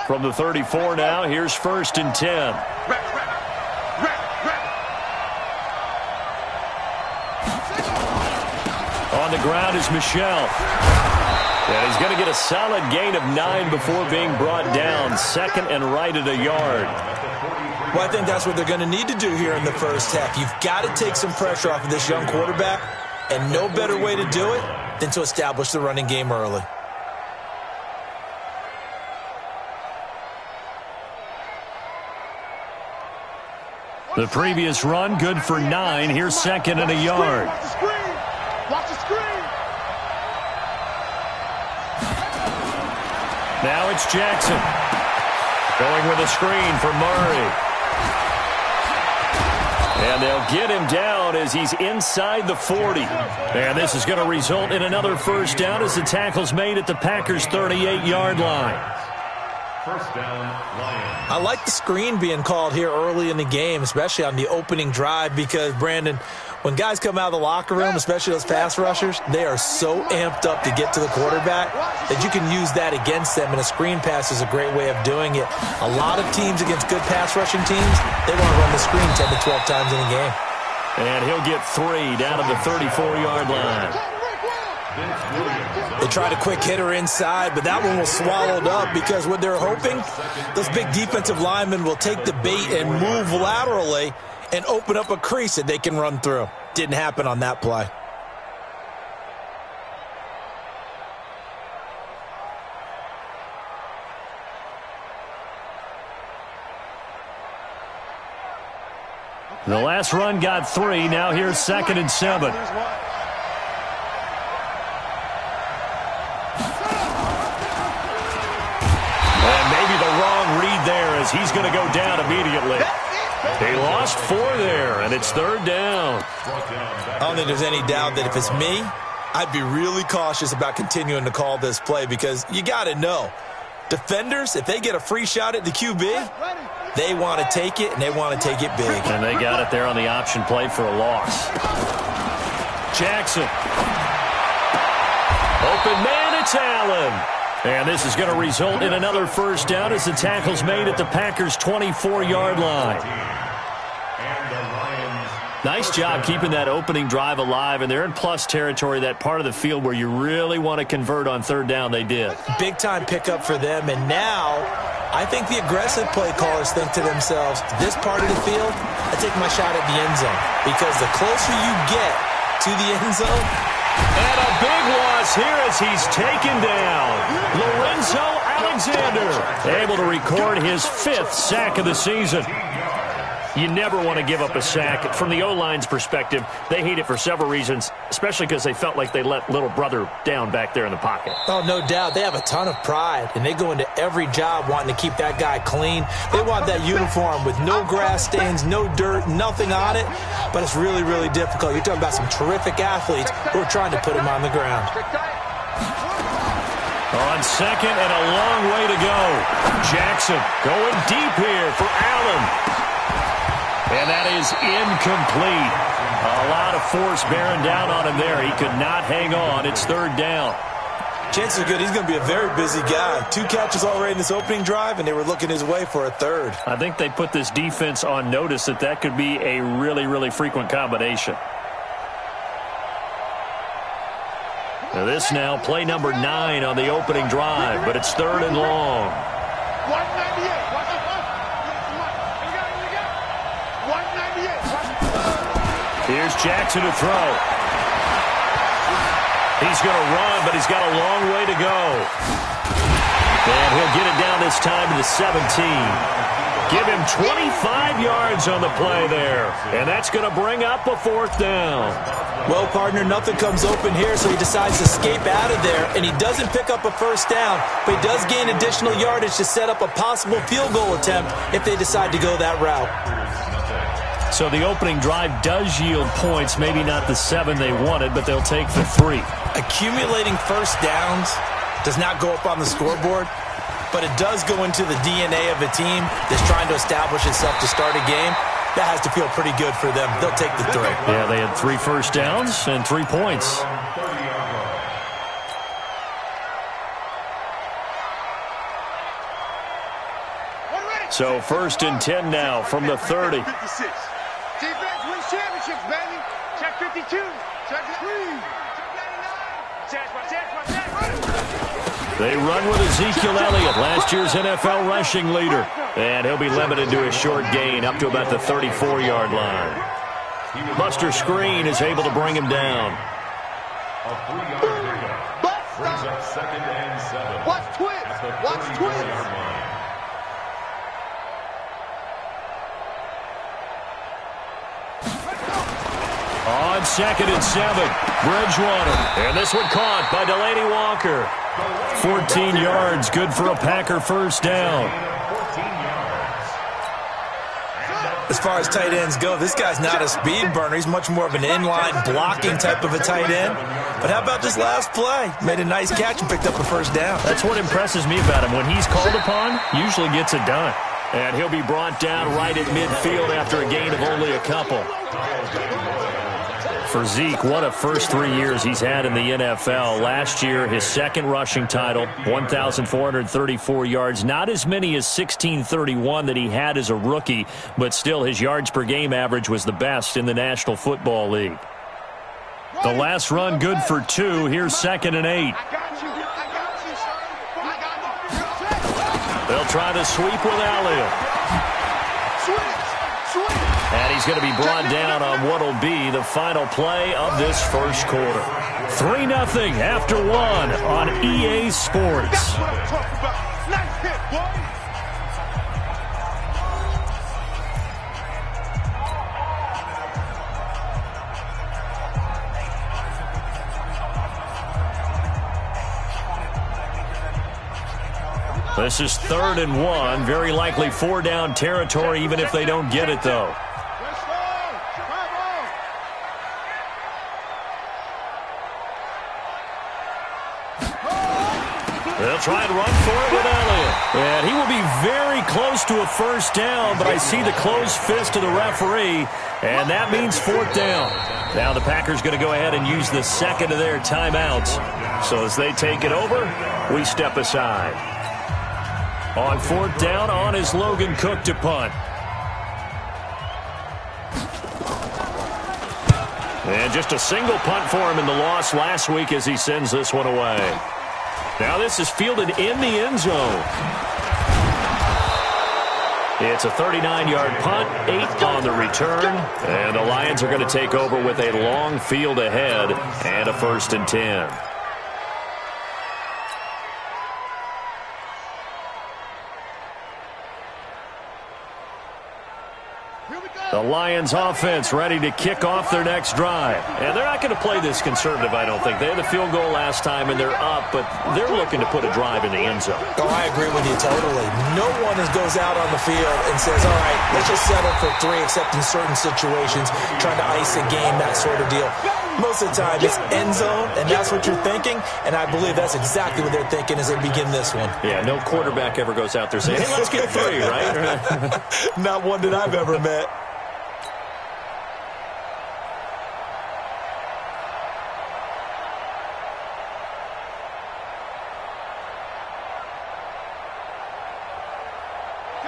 From the 34 now, here's 1st and 10. On the ground is Michel. And he's going to get a solid gain of 9 before being brought down. 2nd and right at a yard. Well, I think that's what they're going to need to do here in the first half. You've got to take some pressure off of this young quarterback, and no better way to do it than to establish the running game early. The previous run, good for 9. Here's 2nd and a yard. Watch the screen. Watch the screen. Now it's Jackson. Going with a screen for Murray. And they'll get him down as he's inside the 40. And this is going to result in another first down as the tackle's made at the Packers' 38-yard line. First down, Lions. I like the screen being called here early in the game, especially on the opening drive, because, Brandon, when guys come out of the locker room, especially those pass rushers, they are so amped up to get to the quarterback that you can use that against them, and a screen pass is a great way of doing it. A lot of teams against good pass rushing teams, they want to run the screen 10 to 12 times in a game. And he'll get 3 down to the 34-yard line. They tried a quick hitter inside, but that one was swallowed up because what they're hoping, those big defensive linemen will take the bait and move laterally and open up a crease that they can run through. Didn't happen on that play. The last run got 3. Now here's 2nd and 7. As he's going to go down immediately. He lost 4 there, and it's 3rd down. I don't think there's any doubt that if it's me, I'd be really cautious about continuing to call this play because you got to know, defenders, if they get a free shot at the QB, they want to take it, and they want to take it big. And they got it there on the option play for a loss. Jackson. Open man, it's Allen. And this is going to result in another first down as the tackle's made at the Packers' 24-yard line. Nice job keeping that opening drive alive, and they're in plus territory, that part of the field where you really want to convert on 3rd down. They did. Big-time pickup for them, and now I think the aggressive play callers think to themselves, this part of the field, I take my shot at the end zone, because the closer you get to the end zone, and a big loss here as he's taken down. Lorenzo Alexander able to record his 5th sack of the season. You never want to give up a sack. From the O-line's perspective, they hate it for several reasons, especially because they felt like they let little brother down back there in the pocket. Oh, no doubt. They have a ton of pride, and they go into every job wanting to keep that guy clean. They want that uniform with no grass stains, no dirt, nothing on it, but it's really, really difficult. You're talking about some terrific athletes who are trying to put him on the ground. On 2nd and a long way to go. Jackson going deep here for Allen. And that is incomplete. A lot of force bearing down on him there. He could not hang on. It's 3rd down. Chances are good he's going to be a very busy guy. 2 catches already in this opening drive, and they were looking his way for a 3rd. I think they put this defense on notice that that could be a really, really frequent combination. Now this now play number 9 on the opening drive, but it's 3rd and long. 198. Here's Jackson to throw. He's going to run, but he's got a long way to go. And he'll get it down this time to the 17. Give him 25 yards on the play there. And that's going to bring up a 4th down. Well, partner, nothing comes open here, so he decides to escape out of there. And he doesn't pick up a first down, but he does gain additional yardage to set up a possible field goal attempt if they decide to go that route. So the opening drive does yield points, maybe not the 7 they wanted, but they'll take the 3. Accumulating first downs does not go up on the scoreboard, but it does go into the DNA of a team that's trying to establish itself to start a game. That has to feel pretty good for them. They'll take the 3. Yeah, they had 3 first downs and 3 points. So 1st and 10 now from the 30. Defense wins championships, baby. Check 52. Check 3. They run with Ezekiel Elliott, last year's NFL rushing leader. And he'll be limited to a short gain up to about the 34-yard line. Buster Screen is able to bring him down. A 3-yard pickup brings up 2nd and 7. Watch twins. At the Watch 32-yard twins. line. On 2nd and 7, Bridgewater. And this one caught by Delaney Walker. 14 yards, good for a Packer first down. As far as tight ends go, this guy's not a speed burner. He's much more of an inline blocking type of a tight end. But how about this last play? Made a nice catch and picked up a first down. That's what impresses me about him. When he's called upon, usually gets it done. And he'll be brought down right at midfield after a gain of only a couple. For Zeke, what a first 3 years he's had in the NFL. Last year, his 2nd rushing title, 1,434 yards. Not as many as 1,631 that he had as a rookie, but still his yards per game average was the best in the National Football League. The last run good for 2. Here's 2nd and 8. They'll try the sweep with Elliott. And he's going to be brought down on what will be the final play of this first quarter. 3-0 after 1 on EA Sports. Nice hit, boy. This is 3rd and 1. Very likely 4-down territory, even if they don't get it, though. They'll try and run for it with Elliott. And he will be very close to a first down, but I see the closed fist of the referee, and that means 4th down. Now the Packers going to go ahead and use the 2nd of their timeouts. So as they take it over, we step aside. On 4th down, on is Logan Cook to punt. And just a single punt for him in the loss last week as he sends this one away. Now this is fielded in the end zone. It's a 39-yard punt, 8 on the return. And the Lions are going to take over with a long field ahead and a 1st and 10. The Lions offense ready to kick off their next drive. And they're not going to play this conservative, I don't think. They had the field goal last time, and they're up, but they're looking to put a drive in the end zone. Oh, I agree with you totally. No one goes out on the field and says, all right, let's just settle for 3, except in certain situations, trying to ice a game, that sort of deal. Most of the time, it's end zone, and that's what you're thinking, and I believe that's exactly what they're thinking as they begin this one. Yeah, no quarterback ever goes out there saying, hey, let's get 3, right? Not one that I've ever met.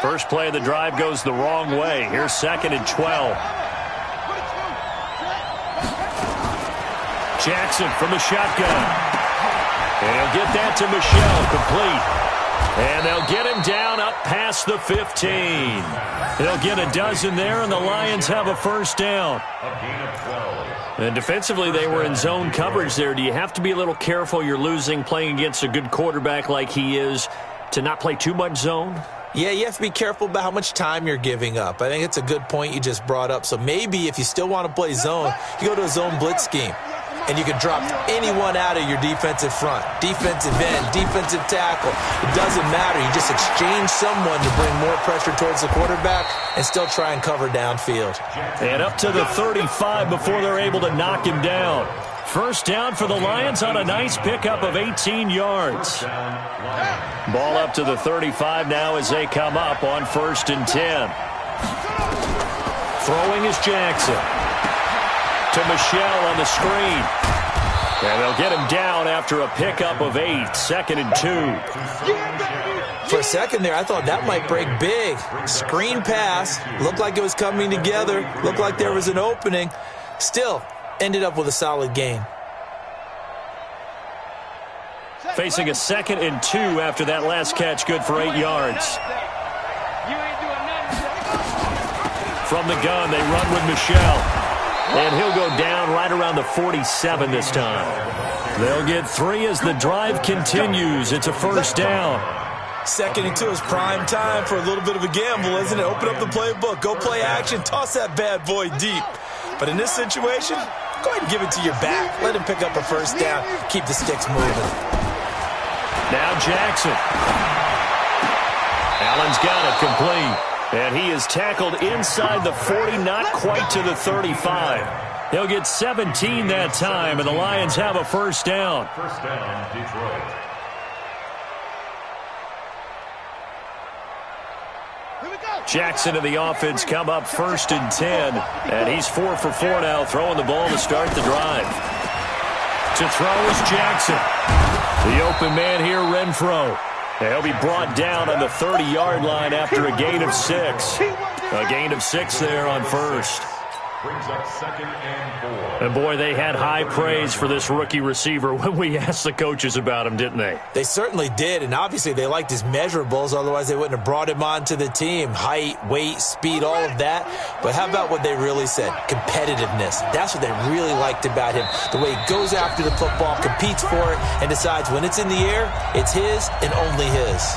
First play of the drive goes the wrong way. Here's 2nd and 12. Jackson from the shotgun. And he'll get that to Michel, complete. And they'll get him down up past the 15. They'll get a dozen there, and the Lions have a first down. And defensively, they were in zone coverage there. Do you have to be a little careful? You're losing, playing against a good quarterback like he is, to not play too much zone? Yeah, you have to be careful about how much time you're giving up. I think it's a good point you just brought up. So maybe if you still want to play zone, you go to a zone blitz scheme. And you can drop anyone out of your defensive front. Defensive end, defensive tackle. It doesn't matter. You just exchange someone to bring more pressure towards the quarterback and still try and cover downfield. And up to the 35 before they're able to knock him down. First down for the Lions on a nice pickup of 18 yards. Ball up to the 35 now as they come up on 1st and 10. Throwing is Jackson. To Michel on the screen. And they'll get him down after a pickup of 8, 2nd and 2. For a second there, I thought that might break big. Screen pass, looked like it was coming together, looked like there was an opening. Still, ended up with a solid gain. Facing a 2nd and 2 after that last catch, good for 8 yards. From the gun, they run with Michel. And he'll go down right around the 47 this time. They'll get 3 as the drive continues. It's a first down. 2nd and 2 is prime time for a little bit of a gamble, isn't it? Open up the playbook, go play action, toss that bad boy deep. But in this situation, go ahead and give it to your back. Let him pick up a first down. Keep the sticks moving. Now Jackson. Allen's got it complete. And he is tackled inside the 40, not quite to the 35. He'll get 17 that time, and the Lions have a first down. First down, Detroit. Jackson and the offense come up 1st and 10. And he's 4 for 4 now, throwing the ball to start the drive. To throw is Jackson. The open man here, Renfro. He'll be brought down on the 30-yard line after a gain of 6. A gain of 6 there on first. Brings up 2nd and 4. And, boy, they had high praise for this rookie receiver when we asked the coaches about him, didn't they? They certainly did, and obviously they liked his measurables. Otherwise, they wouldn't have brought him onto the team. Height, weight, speed, all of that. But how about what they really said? Competitiveness. That's what they really liked about him. The way he goes after the football, competes for it, and decides when it's in the air, it's his and only his.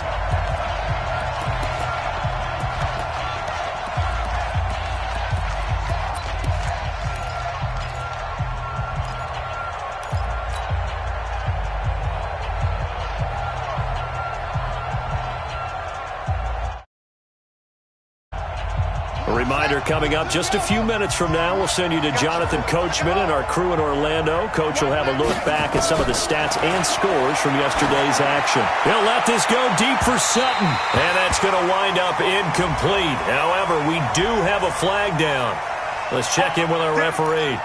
Reminder coming up just a few minutes from now. We'll send you to Jonathan Coachman and our crew in Orlando. Coach will have a look back at some of the stats and scores from yesterday's action. He'll let this go deep for Sutton. And that's going to wind up incomplete. However, we do have a flag down. Let's check in with our referee.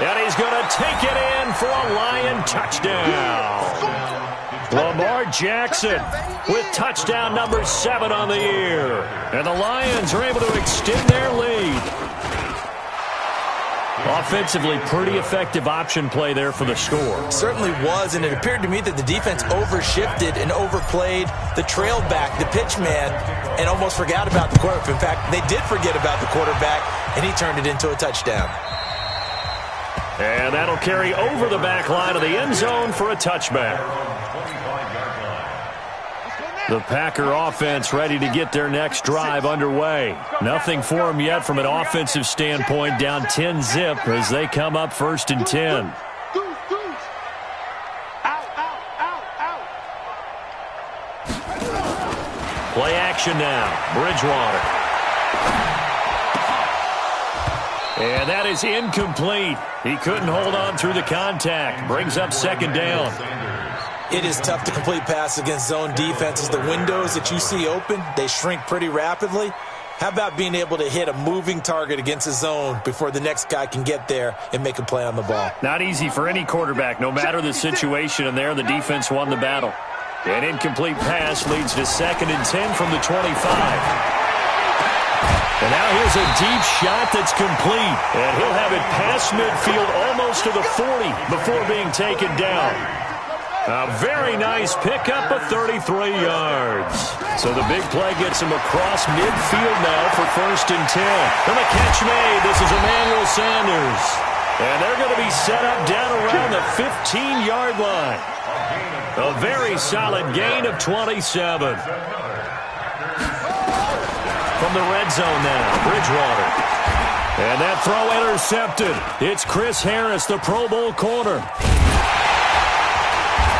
And he's going to take it in for a Lion touchdown. Lamar Jackson with touchdown number 7 on the year. And the Lions are able to extend their lead. Offensively, pretty effective option play there for the score. Certainly was, and it appeared to me that the defense overshifted and overplayed the trail back, the pitch man, and almost forgot about the quarterback. In fact, they did forget about the quarterback, and he turned it into a touchdown. And that'll carry over the back line of the end zone for a touchback. The Packer offense ready to get their next drive underway. Nothing for them yet from an offensive standpoint, down 10-zip as they come up 1st and 10. Play action now. Bridgewater. And that is incomplete. He couldn't hold on through the contact. Brings up 2nd down. It is tough to complete pass against zone defenses. The windows that you see open, they shrink pretty rapidly. How about being able to hit a moving target against a zone before the next guy can get there and make a play on the ball? Not easy for any quarterback, no matter the situation, and there the defense won the battle. An incomplete pass leads to 2nd and 10 from the 25. And now here's a deep shot that's complete. And he'll have it past midfield almost to the 40 before being taken down. A very nice pickup of 33 yards. So the big play gets him across midfield now for 1st and 10. And the catch made. This is Emmanuel Sanders. And they're going to be set up down around the 15-yard line. A very solid gain of 27. From the red zone now, Bridgewater. And that throw intercepted. It's Chris Harris, the Pro Bowl corner.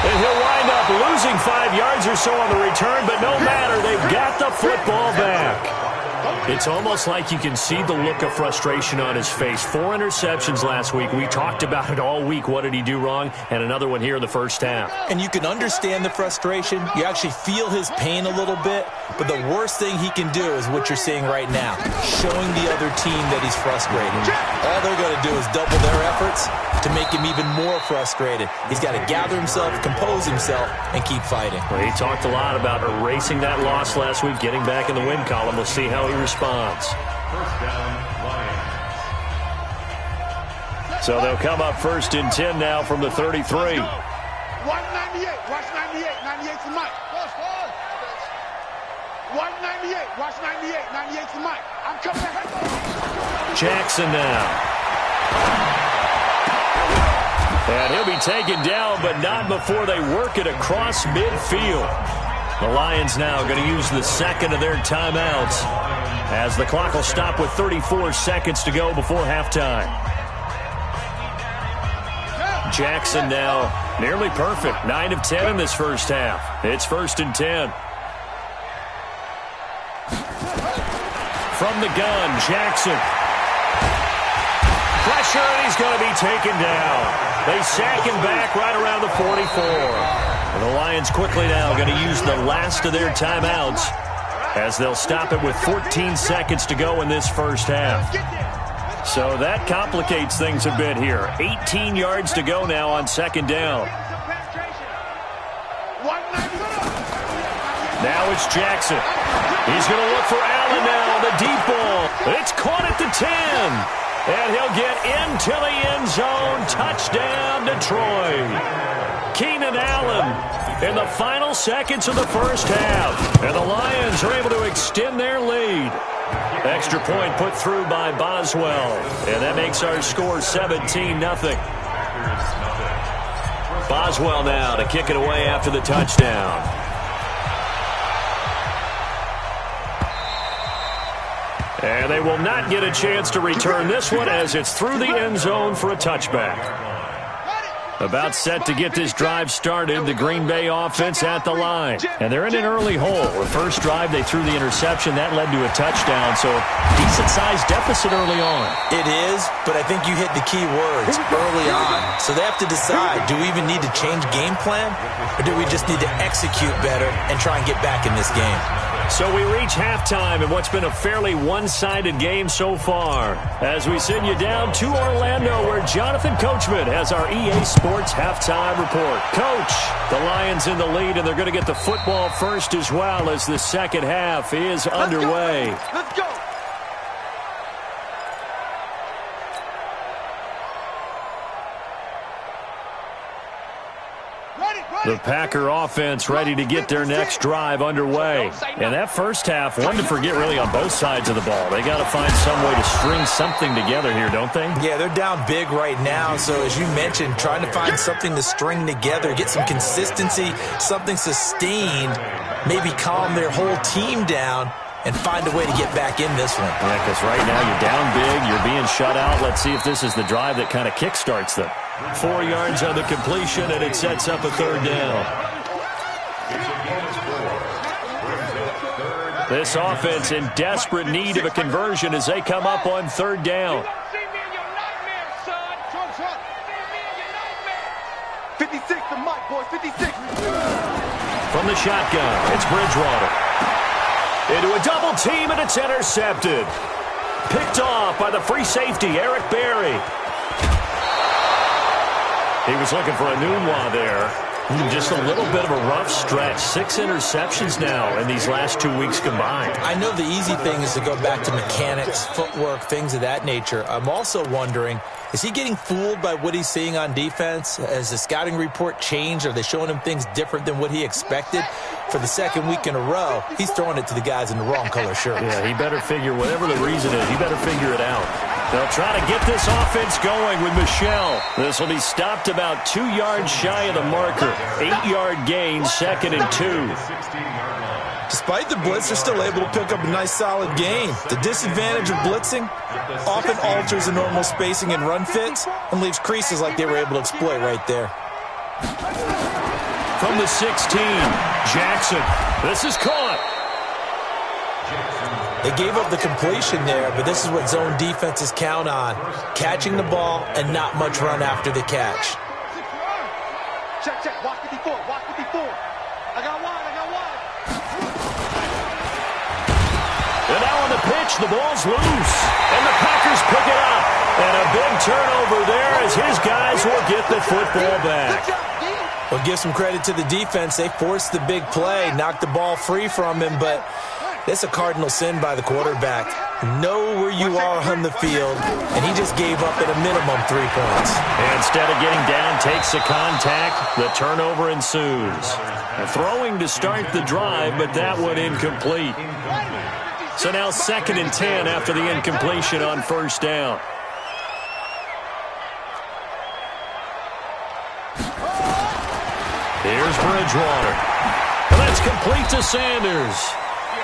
And he'll wind up losing 5 yards or so on the return, but no matter, they've got the football back. It's almost like you can see the look of frustration on his face. 4 interceptions last week. We talked about it all week. What did he do wrong? And another one here in the first half. And you can understand the frustration. You actually feel his pain a little bit. But the worst thing he can do is what you're seeing right now, showing the other team that he's frustrated. All they're going to do is double their efforts to make him even more frustrated. He's got to gather himself, compose himself, and keep fighting. Well, he talked a lot about erasing that loss last week, getting back in the win column. We'll see how he responds. First down, Lions. So they'll come up 1st and 10 now from the 33. 198. Watch 98. 98's the mic. 198. Watch 98. 98's the mic. I'm coming back. Jackson now. And he'll be taken down, but not before they work it across midfield. The Lions now going to use the second of their timeouts as the clock will stop with 34 seconds to go before halftime. Jackson now nearly perfect. 9 of 10 in this first half. It's 1st and 10. From the gun, Jackson. Pressure, and he's going to be taken down. They sack him back right around the 44. And the Lions quickly now going to use the last of their timeouts as they'll stop it with 14 seconds to go in this first half. So that complicates things a bit here. 18 yards to go now on 2nd down. Now it's Jackson. He's going to look for Allen now, the deep ball. It's caught at the 10. And he'll get into the end zone. Touchdown, Detroit. Keenan Allen in the final seconds of the first half. And the Lions are able to extend their lead. Extra point put through by Boswell. And that makes our score 17-0. Boswell now to kick it away after the touchdown. And they will not get a chance to return this one as it's through the end zone for a touchback. About set to get this drive started, the Green Bay offense at the line. And they're in an early hole. The first drive, they threw the interception. That led to a touchdown, so decent-sized deficit early on. It is, but I think you hit the key words, early on. So they have to decide, do we even need to change game plan, or do we just need to execute better and try and get back in this game? So we reach halftime in what's been a fairly one-sided game so far. As we send you down to Orlando, where Jonathan Coachman has our EA Sports halftime report. Coach, the Lions in the lead, and they're going to get the football first as well as the second half is underway. Let's go. The Packer offense ready to get their next drive underway. And that first half, one to forget really on both sides of the ball. They got to find some way to string something together here, don't they? Yeah, they're down big right now. So as you mentioned, trying to find something to string together, get some consistency, something sustained, maybe calm their whole team down and find a way to get back in this one. Yeah, because right now you're down big, you're being shut out. Let's see if this is the drive that kind of kickstarts them. 4 yards on the completion, and it sets up a third down. This offense in desperate need of a conversion as they come up on third down. 56 to Mike, boys, 56. From the shotgun, it's Bridgewater. Into a double team, and it's intercepted. Picked off by the free safety, Eric Berry. He was looking for a Nunwa there. Just a little bit of a rough stretch. 6 interceptions now in these last 2 weeks combined. I know the easy thing is to go back to mechanics, footwork, things of that nature. I'm also wondering, is he getting fooled by what he's seeing on defense? Has the scouting report changed? Are they showing him things different than what he expected? For the second week in a row, he's throwing it to the guys in the wrong color shirts. Yeah, he better figure, whatever the reason is, he better figure it out. They'll try to get this offense going with Michel. This will be stopped about 2 yards shy of the marker. 8-yard gain, 2nd and 2. Despite the blitz, they're still able to pick up a nice solid gain. The disadvantage of blitzing often alters the normal spacing and run fits and leaves creases like they were able to exploit right there. From the 16, Jackson. This is caught. They gave up the completion there, but this is what zone defenses count on, catching the ball and not much run after the catch. Check, check. Watch 54. Watch 54. I got wide. And now on the pitch, the ball's loose. And the Packers pick it up. And a big turnover there as his guys will get the football back. Well, give some credit to the defense. They forced the big play, knocked the ball free from him, but that's a cardinal sin by the quarterback. Know where you are on the field, and he just gave up at a minimum 3 points. And instead of getting down, takes the contact. The turnover ensues. Throwing to start the drive, but that one incomplete. So now 2nd and 10 after the incompletion on first down. Here's Bridgewater. And that's complete to Sanders.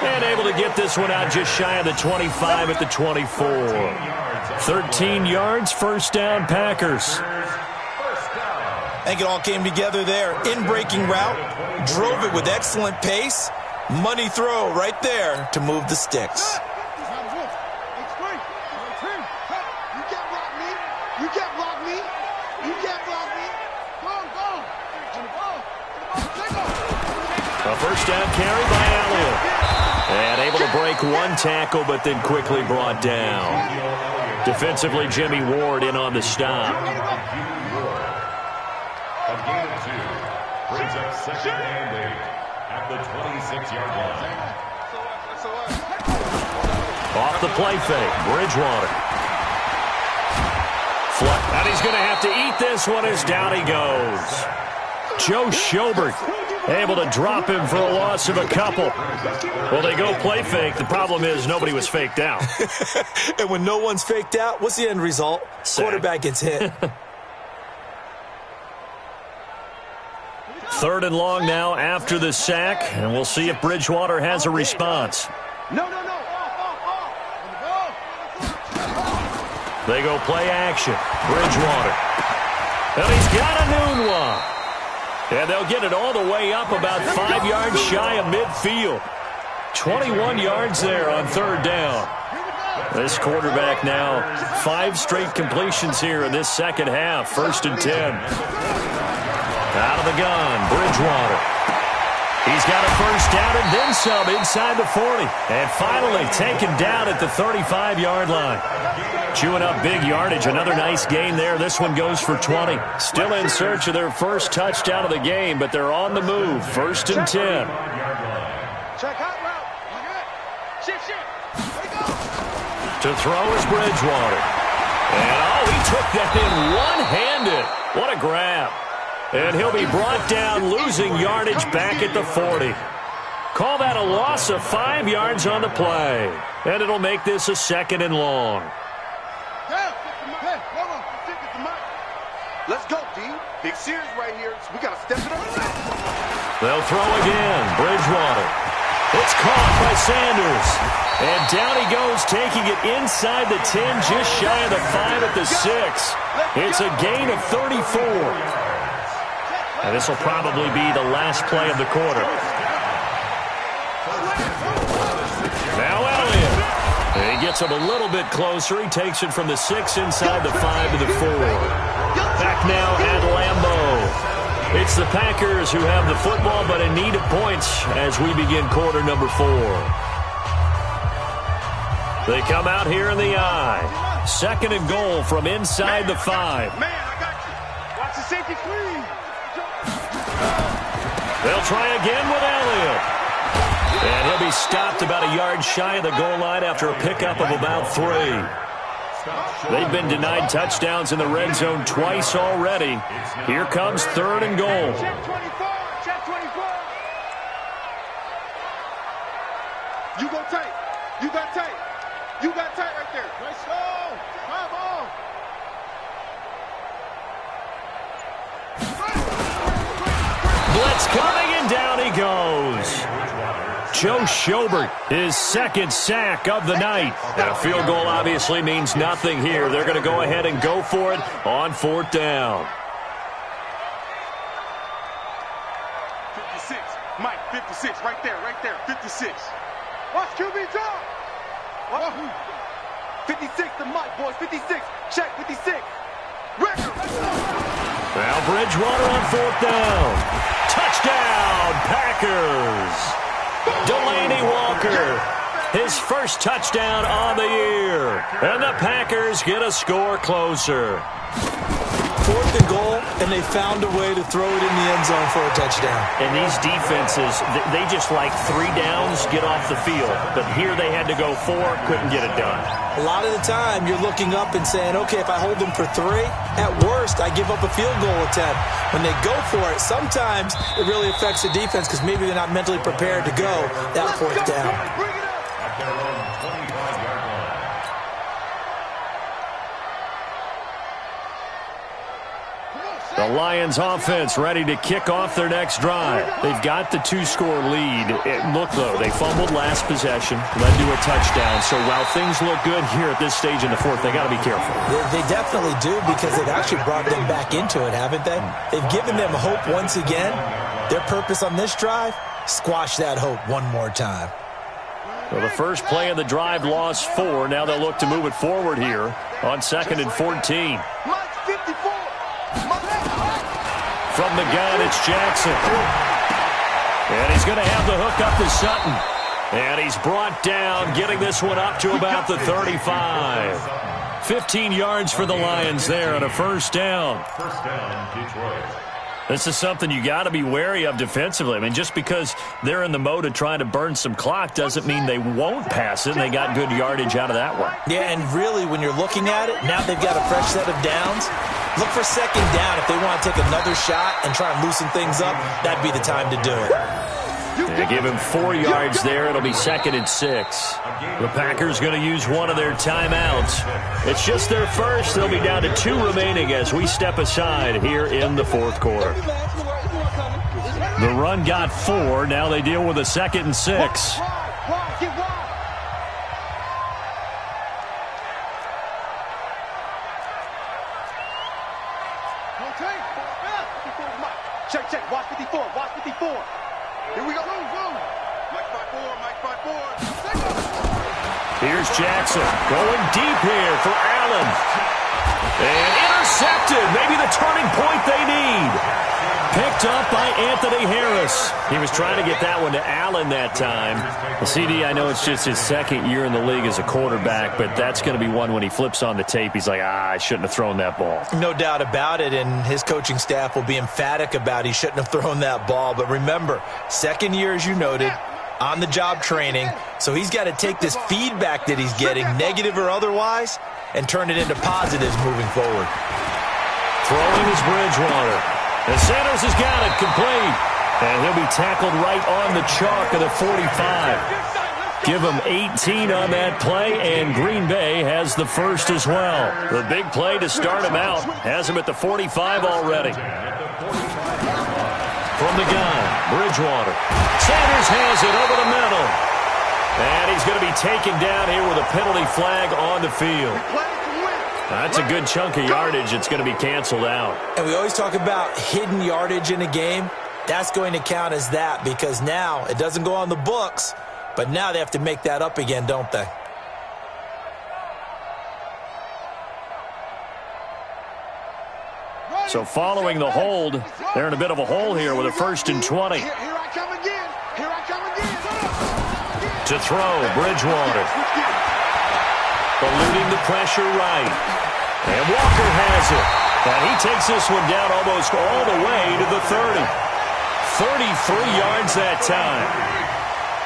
And able to get this one out just shy of the 25 at the 24. 13 yards, first down, Packers. I think it all came together there. In-breaking route, drove it with excellent pace. Money throw right there to move the sticks. A first down carry by Elliott. And able to break one tackle, but then quickly brought down. Defensively, Jimmy Ward in on the stop. A gain of 2 brings up 2nd and 8 at the 26-yard line. Off the play fake, Bridgewater. And he's going to have to eat this one as down he goes. Joe Schobert able to drop him for a loss of a couple. Well, they go play fake. The problem is nobody was faked out. And when no one's faked out, what's the end result? Sack. Quarterback gets hit. 3rd and long now after the sack, and we'll see if Bridgewater has a response. No. They go play action. Bridgewater. And he's got a noon one. And they'll get it all the way up about 5 yards shy of midfield. 21 yards there on 3rd down. This quarterback now 5 straight completions here in this second half. 1st and 10. Out of the gun, Bridgewater. He's got a first down and then some inside the 40. And finally taken down at the 35-yard line. Chewing up big yardage. Another nice gain there. This one goes for 20. Still in search of their first touchdown of the game, but they're on the move. 1st and 10. Check hot route. Shift. To throw is Bridgewater. And, he took that in one-handed. What a grab. And he'll be brought down, losing yardage back at the 40. Call that a loss of 5 yards on the play. And it'll make this a 2nd and long. Let's go, D. Big series right here. We got to step it up. They'll throw again. Bridgewater. It's caught by Sanders. And down he goes, taking it inside the 10, just shy of the 5 at the 6. It's a gain of 34. And this will probably be the last play of the quarter. Now Elliott. He gets him a little bit closer. He takes it from the 6 inside the 5 to the 4. Back now at Lambeau. It's the Packers who have the football, but in need of points as we begin quarter number 4. They come out here in the I. 2nd and goal from inside the 5. Man, I got you. Watch the safety screen. They'll try again with Elliott. And he'll be stopped about a yard shy of the goal line after a pickup of about 3. They've been denied touchdowns in the red zone twice already. Here comes 3rd and goal. Check 24. Check 24. You go tight. You got tight. You got tight right there. Let's go. Come on. Blitz coming, and down he goes. Joe Schobert, his 2nd sack of the night. And a field goal obviously means nothing here. They're going to go ahead and go for it on 4th down. 56. Mike, 56. Right there. 56. Watch QB drop. 56 to Mike, boys. 56. Check 56. Record. Now Bridgewater on 4th down. Touchdown, Packers. Delaney Walker, his first touchdown on the year. And the Packers get a score closer. 4th and goal, and they found a way to throw it in the end zone for a touchdown. And these defenses, they just like 3 downs, get off the field. But here they had to go 4, couldn't get it done. A lot of the time, you're looking up and saying, okay, if I hold them for 3, at worst, I give up a field goal attempt. When they go for it, sometimes it really affects the defense because maybe they're not mentally prepared to go that 4th down. At their own 25-yard line. The Lions offense ready to kick off their next drive. They've got the 2-score lead. Look, though, they fumbled last possession, led to a touchdown. So while things look good here at this stage in the 4th, they got to be careful. They definitely do because they've actually brought them back into it, haven't they? They've given them hope once again. Their purpose on this drive, squash that hope one more time. Well, the first play of the drive lost 4. Now they'll look to move it forward here on 2nd and 14. From the gun, it's Jackson. And he's going to have the hook up to Sutton. And he's brought down, getting this one up to about the 35. 15 yards for the Lions there on a first down. First down, Detroit. This is something you got to be wary of defensively. I mean, just because they're in the mode of trying to burn some clock doesn't mean they won't pass it. And they got good yardage out of that one. Yeah, and really, when you're looking at it, now they've got a fresh set of downs. Look for 2nd down. If they want to take another shot and try and loosen things up, that'd be the time to do it. They give him 4 yards there. It'll be 2nd and 6. The Packers going to use one of their timeouts. It's just their first. They'll be down to 2 remaining as we step aside here in the 4th quarter. The run got 4. Now they deal with a 2nd and 6. Check. Watch 54. Watch 54. Here we go. Mike 5-4. Here's Jackson going deep here for Allen. And intercepted. Maybe the turning point they need. Picked up by Anthony Harris. He was trying to get that one to Allen that time. The CD, I know it's just his 2nd year in the league as a quarterback, but that's going to be one when he flips on the tape. He's like, I shouldn't have thrown that ball. No doubt about it, and his coaching staff will be emphatic about he shouldn't have thrown that ball. But remember, 2nd year, as you noted, on-the-job training, so he's got to take this feedback that he's getting, negative or otherwise, and turn it into positives moving forward. Throwing is Bridgewater. And Sanders has got it complete. And he'll be tackled right on the chalk of the 45. Give him 18 on that play, and Green Bay has the first as well. The big play to start him out has him at the 45 already. From the gun, Bridgewater. Sanders has it over the middle. And he's going to be taken down here with a penalty flag on the field. That's a good chunk of yardage. It's going to be canceled out. And we always talk about hidden yardage in a game. That's going to count as that because now it doesn't go on the books, but now they have to make that up again, don't they? So following the hold, they're in a bit of a hole here with a 1st and 20. Here I come again. To throw, Bridgewater. Eluding the pressure right. And Walker has it. And he takes this one down almost all the way to the 30. 33 yards that time.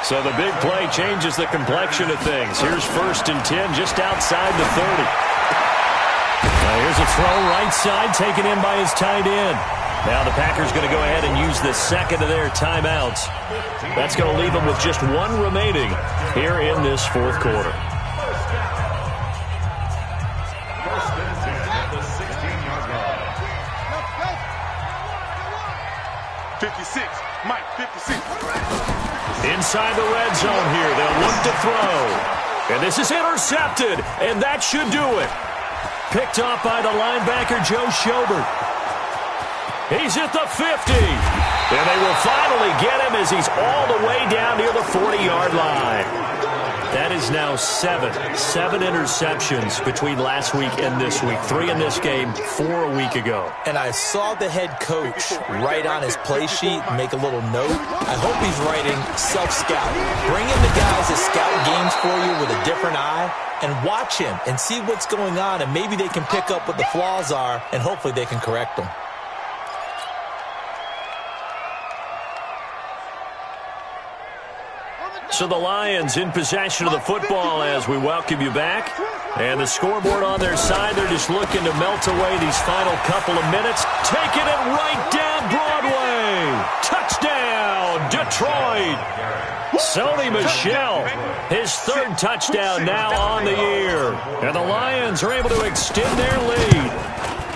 So the big play changes the complexion of things. Here's 1st and 10 just outside the 30. Now here's a throw right side taken in by his tight end. Now the Packers going to go ahead and use the 2nd of their timeouts. That's going to leave them with just 1 remaining here in this 4th quarter. 56. Mike, 56. Inside the red zone here. They'll look to throw. And this is intercepted. And that should do it. Picked off by the linebacker, Joe Schobert. He's at the 50. And they will finally get him as he's all the way down near the 40-yard line. That is now 7 interceptions between last week and this week. 3 in this game, 4 a week ago. And I saw the head coach write on his play sheet, make a little note. I hope he's writing self-scout. Bring in the guys that scout games for you with a different eye and watch him and see what's going on, and maybe they can pick up what the flaws are, and hopefully they can correct them. So the Lions in possession of the football as we welcome you back. And the scoreboard on their side, they're just looking to melt away these final couple of minutes. Taking it right down Broadway. Touchdown, Detroit. Sony Michel, his 3rd touchdown now on the year. And the Lions are able to extend their lead.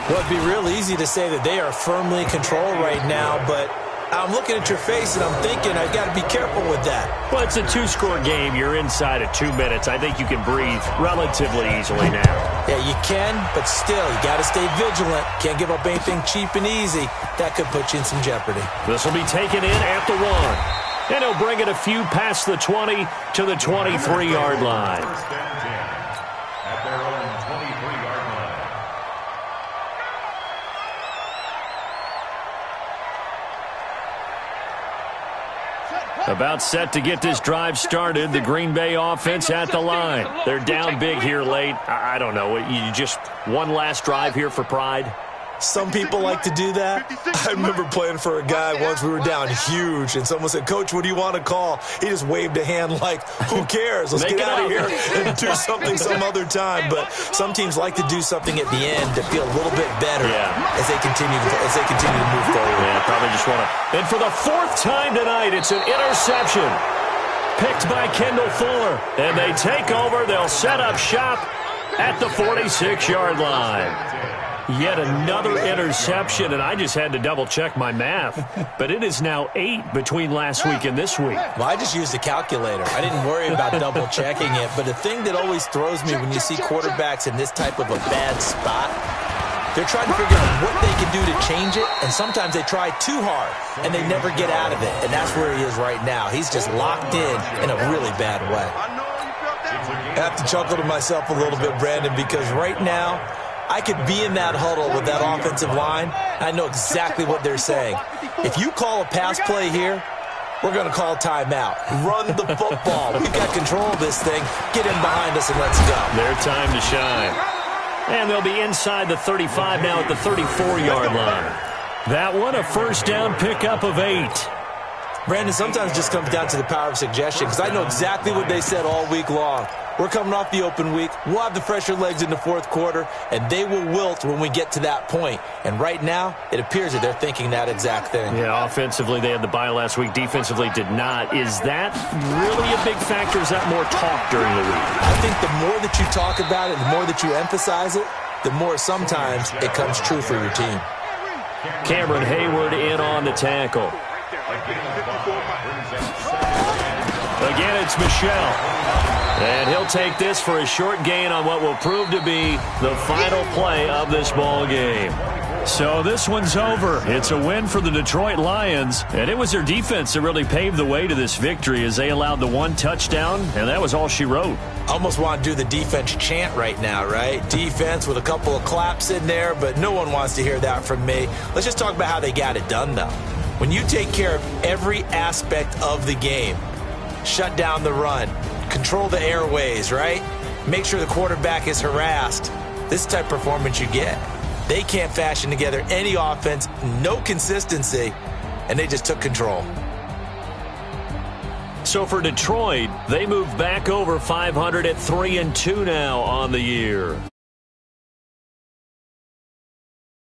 Well, it'd be real easy to say that they are firmly in control right now, but I'm looking at your face and I'm thinking I've got to be careful with that. Well, it's a 2-score game. You're inside of 2 minutes. I think you can breathe relatively easily now. Yeah, you can, but still, you got to stay vigilant. Can't give up anything cheap and easy. That could put you in some jeopardy. This will be taken in at the 1. And he'll bring it a few past the 20 to the 23-yard line. First and 10 at their own 23-yard line. About set to get this drive started. The Green Bay offense at the line. They're down big here late. I don't know. You just one last drive here for pride? Some people like to do that. I remember playing for a guy once. We were down huge, and someone said, "Coach, what do you want to call?" He just waved a hand like, who cares? Let's get out of here and do something some other time. But some teams like to do something at the end to feel a little bit better as they continue to move forward. Yeah, probably just want to. And for the 4th time tonight, it's an interception. Picked by Kendall Fuller. And they take over. They'll set up shop at the 46-yard line. Yet another interception, and I just had to double-check my math. But it is now 8 between last week and this week. Well, I just used a calculator. I didn't worry about double-checking it. But the thing that always throws me when you see quarterbacks in this type of a bad spot, they're trying to figure out what they can do to change it, and sometimes they try too hard, and they never get out of it. And that's where he is right now. He's just locked in a really bad way. I have to chuckle to myself a little bit, Brandon, because right now, I could be in that huddle with that offensive line. I know exactly what they're saying. If you call a pass play here, we're going to call timeout. Run the football. We've got control of this thing. Get in behind us and let's go. Their time to shine. And they'll be inside the 35 now at the 34-yard line. That one, a first down pickup of 8. Brandon, sometimes it just comes down to the power of suggestion, because I know exactly what they said all week long. We're coming off the open week. We'll have the fresher legs in the 4th quarter, and they will wilt when we get to that point. And right now, it appears that they're thinking that exact thing. Yeah, offensively, they had the bye last week. Defensively, did not. Is that really a big factor? Is that more talk during the week? I think the more that you talk about it, the more that you emphasize it, the more sometimes it comes true for your team. Cameron Hayward in on the tackle. Again, it's Michel. And he'll take this for a short gain on what will prove to be the final play of this ball game. So this one's over. It's a win for the Detroit Lions, and it was their defense that really paved the way to this victory as they allowed the 1 touchdown, and that was all she wrote. I almost want to do the defense chant right now, right? Defense with a couple of claps in there, but no one wants to hear that from me. Let's just talk about how they got it done, though. When you take care of every aspect of the game, shut down the run, control the airways, right? Make sure the quarterback is harassed. This type of performance you get. They can't fashion together any offense, no consistency, and they just took control. So for Detroit, they move back over 500 at 3-2 now on the year.